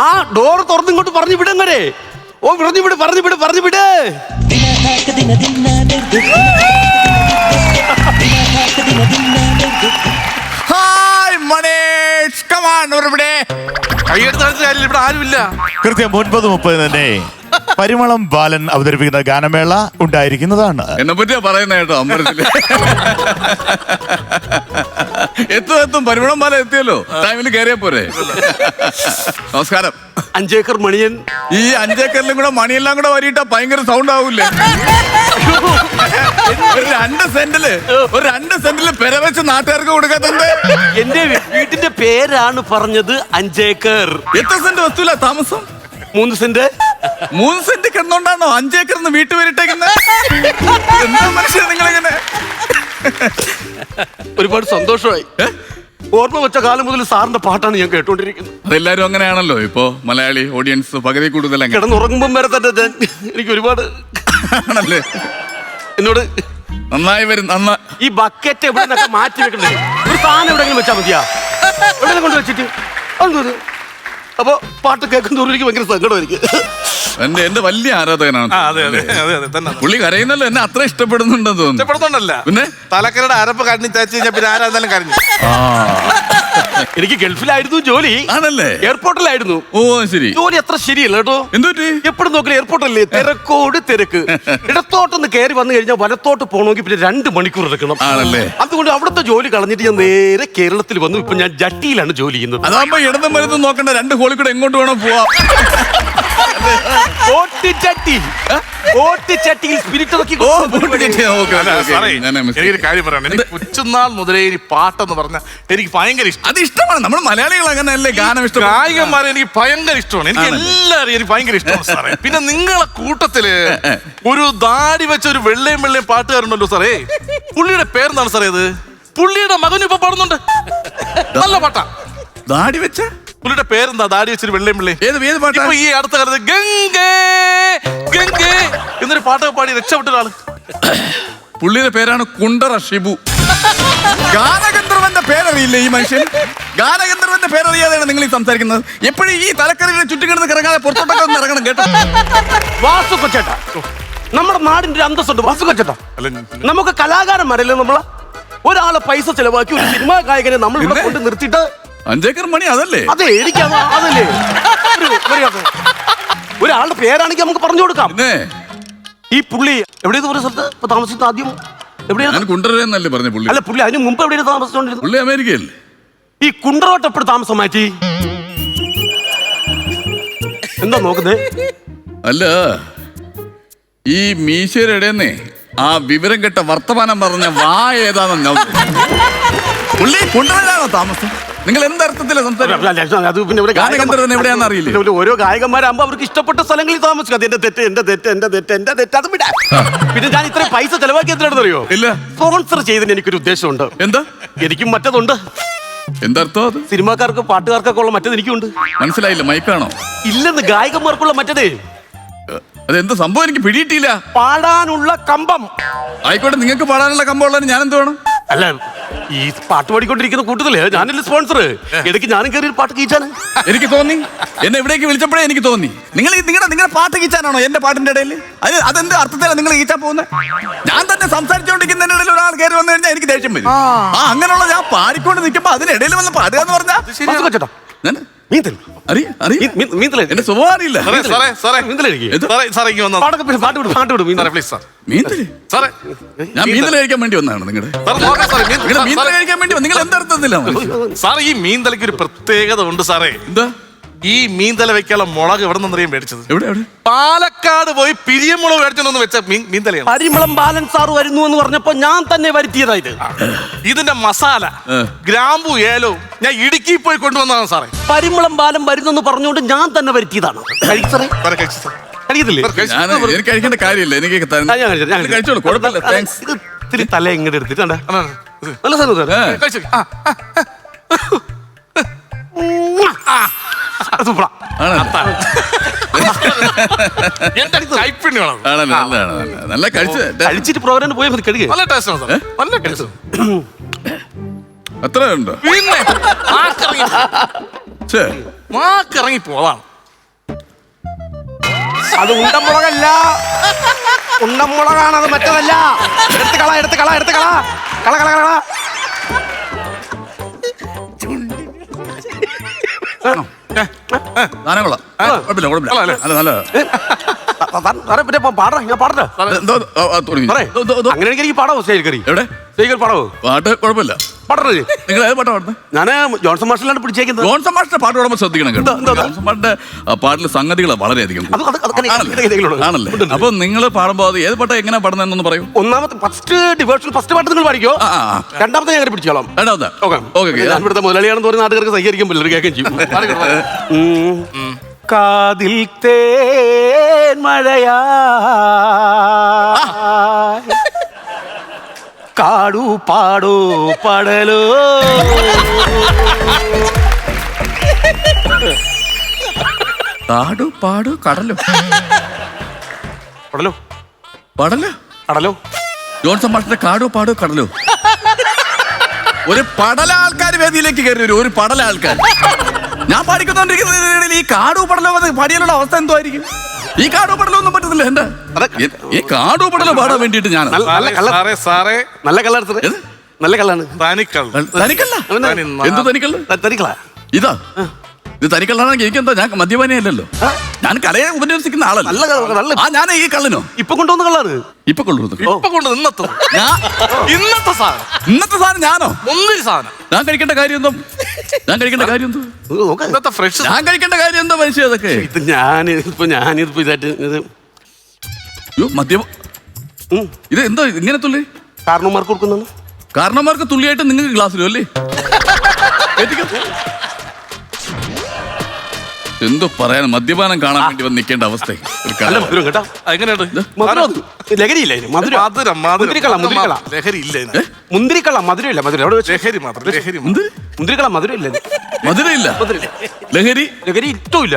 ആ ഡോർ തുറന്നിങ്ങോട്ട് പറഞ്ഞു വിടങ്ങനെ. ഓ പറഞ്ഞു വിട്. ഹായ് മനേഷ്, കം ഓൺ ഇവിടെ. കൈയെടുത്ത് കാര്യം ഇവിടെ ആരുമില്ല. കൃത്യം 9:30 തന്നെ പരിമളം ബാലൻ അവതരിപ്പിക്കുന്ന ഗാനമേള ഉണ്ടായിരിക്കുന്നതാണ്. എന്നെ പറ്റിയാ പറയുന്ന കേട്ടോ. അമ്പലത്തില് എത്തും പരിമളം ബാലൻ എത്തിയല്ലോ. ടൈമിന് കയറിയാ പോരെ. നമസ്കാരം. 5 ഏക്കർ മണിയൻ. ഈ 5 ഏക്കറിലും കൂടെ മണിയെല്ലാം കൂടെ വരിയിട്ടാ ഭയങ്കര സൗണ്ട് ആവൂലേ? ഒരു 2 സെന്റില് പെരവെച്ച് നാട്ടുകാർക്ക് കൊടുക്കാത്തത്. എന്റെ വീട്ടിന്റെ പേരാണ് പറഞ്ഞത് 5 ഏക്കർ. എത്ര സെന്റ് വസ്തുല താമസം? 3 സെന്റ്. 3 സെന്റ് കിടന്നോണ്ടാണോ 5 ഏക്കർ വീട്ടു വരിട്ടേക്കുന്നത്? എന്താ മനുഷ്യൻ നിങ്ങളിങ്ങനെ? ഒരുപാട് സന്തോഷമായി. ഓർമ്മ വെച്ച കാലം മുതൽ സാറിന്റെ പാട്ടാണ് ഞാൻ കേട്ടോണ്ടിരിക്കുന്നത്. അതെല്ലാരും അങ്ങനെയാണല്ലോ ഇപ്പൊ. മലയാളി ഓഡിയൻസ് പകുതി കൂടുതൽ കിടന്നുറങ്ങുമ്പം വരെ തന്നെ എനിക്ക് ഒരുപാട് ആണല്ലേ. എന്നോട് നന്നായി വരും. ഈ ബക്കറ്റ് എവിടെ നിന്നൊക്കെ മാറ്റി വെക്കണ്ടേ? ഒരു സാധനം എവിടെയെങ്കിലും വെച്ചാൽ മതിയാ? എവിടെ കൊണ്ട് വെച്ചിട്ട് അതൊന്നും. അപ്പൊ പാട്ട് കേൾക്കുന്നവർ എനിക്ക് ഭയങ്കര സങ്കടമായിരിക്കും. എന്റെ വലിയ ആരാധകനാണ്. പുള്ളി കരയുന്നല്ലോ. എന്നെ അത്ര ഇഷ്ടപ്പെടുന്നുണ്ടെന്ന് തോന്നുന്നു. ഇഷ്ടപ്പെടുന്നുണ്ടല്ല, പിന്നെ തലക്കരയുടെ അരപ്പ് കണ്ണി തേച്ച് കഴിഞ്ഞാൽ പിന്നെ ആരാധനം കരഞ്ഞു. എനിക്ക് ഗൾഫിലായിരുന്നു ജോലി. ആണല്ലേ? എയർപോർട്ടിലായിരുന്നു. ഓ ശരി. ജോലി അത്ര ശരിയല്ല കേട്ടോ. എന്തുപറ്റി? എപ്പോഴും നോക്കില്ല എയർപോർട്ടല്ലേ, തിരക്കോട് തിരക്ക്. ഇടത്തോട്ടൊന്ന് കയറി വന്നു കഴിഞ്ഞാൽ വലത്തോട്ട് പോകണമെങ്കിൽ പിന്നെ 2 മണിക്കൂർ എടുക്കണം. ആണല്ലേ? അതുകൊണ്ട് അവിടുത്തെ ജോലി കളഞ്ഞിട്ട് ഞാൻ നേരെ കേരളത്തിൽ വന്നു. ഇപ്പൊ ഞാൻ ജട്ടിയിലാണ് ജോലി ചെയ്യുന്നത്. അതാകുമ്പോ ഇടതും വലതും നോക്കണ്ട, 2 ഹോളിൽ കൂടെ എങ്ങോട്ട് വേണം പോവാം. എനിക്കൊരു കാര്യം പറയണം. എനിക്ക് കൊച്ചുനാൾ മുതലേ ഈ പാട്ടെന്ന് പറഞ്ഞാൽ എനിക്ക് ഭയങ്കര ഇഷ്ടം. അത് ഇഷ്ടമാണ്. നമ്മൾ മലയാളികൾ അങ്ങനെയല്ലേ ഗാനം ഇഷ്ടം. ഗായകന്മാരെ എനിക്ക് ഭയങ്കര ഇഷ്ടമാണ്. എനിക്ക് എല്ലാവരും എനിക്ക് ഭയങ്കര ഇഷ്ടമാണ് സാറേ. പിന്നെ നിങ്ങളെ കൂട്ടത്തില് ഒരു ദാടി വെച്ച ഒരു വെള്ളയും പാട്ടുകാരുണ്ടല്ലോ സാറേ. പുള്ളിയുടെ പേരെന്താണ് സാറേ? അത് പുള്ളിയുടെ മകനും ഇപ്പൊ പാടുന്നുണ്ട്. നല്ല പാട്ടാ. ദാടി വെച്ച പുള്ളിയുടെ പേരെന്താ? ദാടി വെച്ചൊരു വെള്ളയും ഏത് പാട്ടാ? ഈ അടുത്ത കാലത്ത് ഗംഗേ ഗംഗേ എന്നൊരു പാട്ടൊക്കെ പാടി രക്ഷപ്പെട്ട ഒരാള്. പുള്ളിയുടെ പേരാണ് കുണ്ടറ ഷിബു. ഗാനഗന്ധർവന്റെ പേരറിയില്ലേ ഈ മനുഷ്യൻ? ഗാനഗന്ധർവന്റെ പേരറിയാതെയാണ് നിങ്ങൾ ഈ സംസാരിക്കുന്നത്. എപ്പോഴും ഈ തലക്കറിനെ ചുറ്റിക്കിടന്ന് കിടങ്ങാതെ പുറത്തോട്ടൊക്കെ ഒന്ന് ഇറങ്ങണം കേട്ടോ. വാസു കൊച്ചേട്ടാ, നമ്മുടെ നാടിന്റെ ഒരു അന്തസ്സുണ്ട്. വാസു കൊച്ചേട്ടാ, നമുക്ക് കലാകാരന്മാരല്ലേ നമ്മള്. ഒരാളെ പൈസ ചെലവാക്കി ഒരു സിനിമാ ഗായകനെ നമ്മൾ ഇവിടെ കൊണ്ട് നിർത്തിയിട്ട് 5 ഏക്കർ മണി അതല്ലേ? അതെ, എനിക്ക് അതല്ലേ ഒരാളുടെ പേരാണെങ്കിൽ നമുക്ക് പറഞ്ഞു കൊടുക്കാം. ഈ പുള്ളി എവിടെയാണ് ഒരു സ്ഥലത്ത് ഇപ്പൊ താമസിക്കുന്നത്? ആദ്യം എവിടെയാണ്? കുണ്ടറന്നല്ലേ പറഞ്ഞ പുള്ളി? അല്ല, പുള്ളി അതിന് മുമ്പ് എവിടെയാണ് താമസിച്ചോണ്ടിരുന്നത്? പുള്ളി അമേരിക്കയല്ലേ? ഈ കുണ്ടറോട്ട് എപ്പോഴും താമസം മാറ്റി എന്താ നോക്കുന്നേ? അല്ല, ഈ മീശയുടെ ഇടയെന്നേ ആ വിവരം കെട്ട വർത്തമാനം പറഞ്ഞ വാ ഏതാണെന്ന് പുള്ളി കുണ്ടറയിലാണോ താമസം? നിങ്ങൾ എന്തർത്ഥത്തിലാ സംസാരിക്കുന്നത്? എവിടെയാണെന്ന് അറിയില്ല. ഓരോ ഗായകന്മാരാകുമ്പോ അവർക്ക് ഇഷ്ടപ്പെട്ട സ്ഥലങ്ങളിൽ താമസിക്കും. അത് എന്റെ തെറ്റ്. അത് വിടാ. പിന്നെ ഞാൻ ഇത്രയും പൈസ ചെലവാക്കി എന്തിനാണെന്ന് അറിയോ? ഇല്ല. സ്പോൺസർ ചെയ്തതിന് എനിക്കൊരു ഉദ്ദേശമുണ്ട്. എന്താ? എനിക്കും മറ്റതുണ്ട്. എന്താർത്ഥം അത്? സിനിമാക്കാർക്ക് പാട്ടുകാർക്കൊക്കെ ഉള്ള മറ്റത് എനിക്കുണ്ട്. മനസ്സിലായില്ല. മൈക്കാണോ? ഇല്ലെന്ന്, ഗായകന്മാർക്കുള്ള മറ്റതേ. അതെന്ത് സംഭവം എനിക്ക് പിടിയിട്ടില്ല. പാടാനുള്ള കമ്പം. ആയിക്കോട്ടെ, നിങ്ങൾക്ക് പാടാനുള്ള കമ്പം ഉള്ളതിന് ഞാൻ എന്ത് വേണം? അല്ല, ഈ പാട്ട് പാടിക്കൊണ്ടിരിക്കുന്ന കൂട്ടത്തില് ഞാനല്ലേ സ്പോൺസർ. ഇടയ്ക്ക് ഞാനും കയറി പാട്ട് കീച്ചാണ്. എനിക്ക് തോന്നി. എന്നെ ഇവിടേക്ക് വിളിച്ചപ്പോഴേ എനിക്ക് തോന്നി നിങ്ങളുടെ പാട്ട് കീച്ചാനാണോ എന്റെ പാട്ടിന്റെ ഇടയിൽ? അതെന്ത് അർത്ഥത്തിലാണ് നിങ്ങൾ കീച്ചാൻ പോകുന്നത്? ഞാൻ തന്നെ സംസാരിച്ചുകൊണ്ടിരിക്കുന്നതിന്റെ ഇടയിൽ ഒരാൾ കയറി വന്നു കഴിഞ്ഞാൽ എനിക്ക് ദേഷ്യം വരും. അങ്ങനെയുള്ള ഞാൻ പാടിക്കൊണ്ട് നിൽക്കുമ്പോ അതിനിടയിൽ വന്ന് പാടുക എന്ന് പറഞ്ഞാൽ എന്റെ സ്വഭാവം അറിയില്ല. ഞാൻ മീന്തൽ കഴിക്കാൻ വേണ്ടി വന്നതാണ്. മീന്തൽ കഴിക്കാൻ വേണ്ടി നിങ്ങൾ എന്തർത്ഥത്തില്ല സാറേ? ഈ മീന്തലയ്ക്ക് ഒരു പ്രത്യേകത ഉണ്ട് സാറേ. എന്താ? ഈ മീന്തല വെക്കാനുള്ള മുളക് എവിടെ നിന്നറിയാൻ മേടിച്ചത്? എവിടെ? പാലക്കാട് പോയി പിരിയമുളക് മേടിച്ചോന്ന് വെച്ച മീന്തലയാണ്. പരിമളം ബാലൻ സാർ വരുന്നു എന്ന് പറഞ്ഞപ്പോ ഞാൻ തന്നെ വരുത്തിയതായത്. ഇതിന്റെ മസാല, ഗ്രാമ്പു, ഏലവും ഞാൻ ഇടുക്കി പോയി കൊണ്ടുവന്നതാണ് സാറേ. പരിമളം ബാലൻ വരുന്നെന്ന് പറഞ്ഞുകൊണ്ട് ഞാൻ തന്നെ വരുത്തിയതാണ്. എനിക്ക് കഴിക്കേണ്ട കാര്യമില്ല. എനിക്ക് കഴിച്ചോളൂ, കുഴപ്പമില്ല. താങ്ക്സ്. ഇത്തിരി തല ഇങ്ങോട്ട് എടുത്തിട്ട് നല്ല സാധനം. നല്ല കഴിച്ചിട്ട് പ്രോഗ്രാം പോയാൽ മതി. കഴുകി നല്ല ടേസ്റ്റ്. നല്ല ടേസ്റ്റ്. അത്ര ഉണ്ടോ? നാക്കിറങ്ങി പോവാണ്. അത് ഉണ്ടമുളകല്ല, ഉണ്ടമുളകാണ്, അത് മറ്റതല്ല. എടുത്ത് കള, എടുത്ത് കള, എടുത്ത് കള, കള കള കള. സാധനം കൊള്ളാം. കുഴപ്പമില്ല, കുഴപ്പമില്ല. അല്ല, നല്ലതാ. പിന്നെ പാടാ, ഞാൻ പാടട്ടെ. എന്തോ, തുടങ്ങി. പറയ്. അങ്ങനെ എനിക്ക് പാടാവോ സ്റ്റേജ് കറി? എവിടെ സ്റ്റേജ് കറി പാടാവോ? പാട്ട് കുഴപ്പമില്ല. പാടണേ. നിങ്ങൾ ഏത് പാട്ടാ പാടുന്നത്? ഞാന് ജോൺസൺ മാഷിലാണ് പിടിച്ചേക്കുന്നത്. ജോൺസൺ മാഷിന്റെ പാട്ട് പാടുമ്പോൾ ശ്രദ്ധിക്കണം കേട്ടോ. ജോൺസൺ മാഷിന്റെ പാട്ടിലെ സംഗതികൾ വളരെയധികം ആണല്ലേ. അപ്പൊ നിങ്ങൾ പാടുമ്പോൾ അത് ഏത് പാട്ടാ എങ്ങനെ പാടുന്നതെന്നൊന്ന് പറയൂ. ഒന്നാമത്തെ ഫസ്റ്റ് പാട്ട് നിങ്ങൾ പാടിക്കോ. രണ്ടാമത്തെ ഞാൻ പിടിച്ചോളാം. രണ്ടാമത്തെ ഞാൻ ഇവിടുത്തെ മുതലാളിയാണെന്ന് പറഞ്ഞ നാട്ടുകാർക്ക് സഹികരിക്കാൻ പറ്റില്ല, കേൾക്കുകയും ചെയ്യും. കാതിൽ തേൻ മഴയാ കാടു പാടോ പടലോ. കാടു പാടു കടലോ. പടലോ പാടല്ലോ. കടലോ. ജോൺസൺ മാഷിന്റെ കാടു പാടു കടലോ. ഒരു പടല ആൾക്കാർ വേദിയിലേക്ക് കയറി വരും. ഒരു പടല ആൾക്കാർ ഞാൻ പാടിക്കൊണ്ടിരിക്കുന്ന ഈ കാടു പടലോ പാടിയാലുള്ള അവസ്ഥ എന്തോ ആയിരിക്കും. ഈ കാടു പടലോ ഒന്നും പറ്റത്തില്ല. എന്റെ ഈ കാടു പടലോ പാടാൻ വേണ്ടിട്ട് ഞാൻ സാറേ നല്ല കള്ള നല്ല കള്ളാണ്. തനിക്കല്ല. എന്ത് തനിക്കല്ല? തനിക്കള ഇതാ ഇത് തനിക്കല്ലാണെങ്കിൽ എനിക്കെന്താ? ഞാൻ മദ്യപാനിയല്ലല്ലോ. ഞാൻ കലയെ ഉപന്യസിക്കുന്ന ആളല്ല. നല്ല ഞാൻ ഈ കള്ളനോ ഇപ്പൊ കൊണ്ടുവന്ന കള്ളാണ്. ഇപ്പൊ കൊണ്ടുവന്നത് ഇപ്പൊ കൊണ്ട് ഇന്നത്തെ സാധനം. ഇന്നത്തെ സാധനം ഞാനോ? ഒന്നൊരു സാധനം ഞാൻ കഴിക്കേണ്ട കാര്യം എന്തോ? ഞാൻ കഴിക്കേണ്ട കാര്യം എന്തോ? ഇന്നത്തെ ഫ്രഷ് ഞാൻ കഴിക്കേണ്ട കാര്യം എന്തോ മനുഷ്യ? അതൊക്കെ ഇത് ഞാനിപ്പോ ഇതായിട്ട് അയ്യോ മദ്യം ഇത് എന്തോ ഇങ്ങനെ തുള്ളി? കാരണവന്മാർക്ക് കൊടുക്കുന്നു. കാരണന്മാർക്ക് തുള്ളിയായിട്ട് നിങ്ങൾക്ക് ഗ്ലാസ്സിലോ അല്ലേ? എന്തോ പറയാൻ മദ്യപാനം കാണാൻ വേണ്ടി വന്ന് നിൽക്കേണ്ട അവസ്ഥ. മധുരം കേട്ടോ. എങ്ങനെയുണ്ട്? ലഹരിയില്ല ലഹരി ഇല്ല. മുന്തിരിക്കള്ള മധുരമില്ല. മധുരം ലഹരി മാത്രം. ലഹരി മുന്തിരിക്കള്ള മധുരമില്ല. മധുരയില്ല. ലഹരി ലഹരി ഇഷ്ടമില്ല.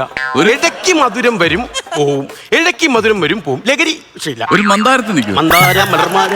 ഇടയ്ക്ക് മധുരം വരും പോവും, ഇടയ്ക്ക് മധുരം വരും പോവും. ലഹരി വിഷയമില്ല. ഒരു മന്ദാരത്തിൽ നിൽക്കും. മന്ദാര മലർമാര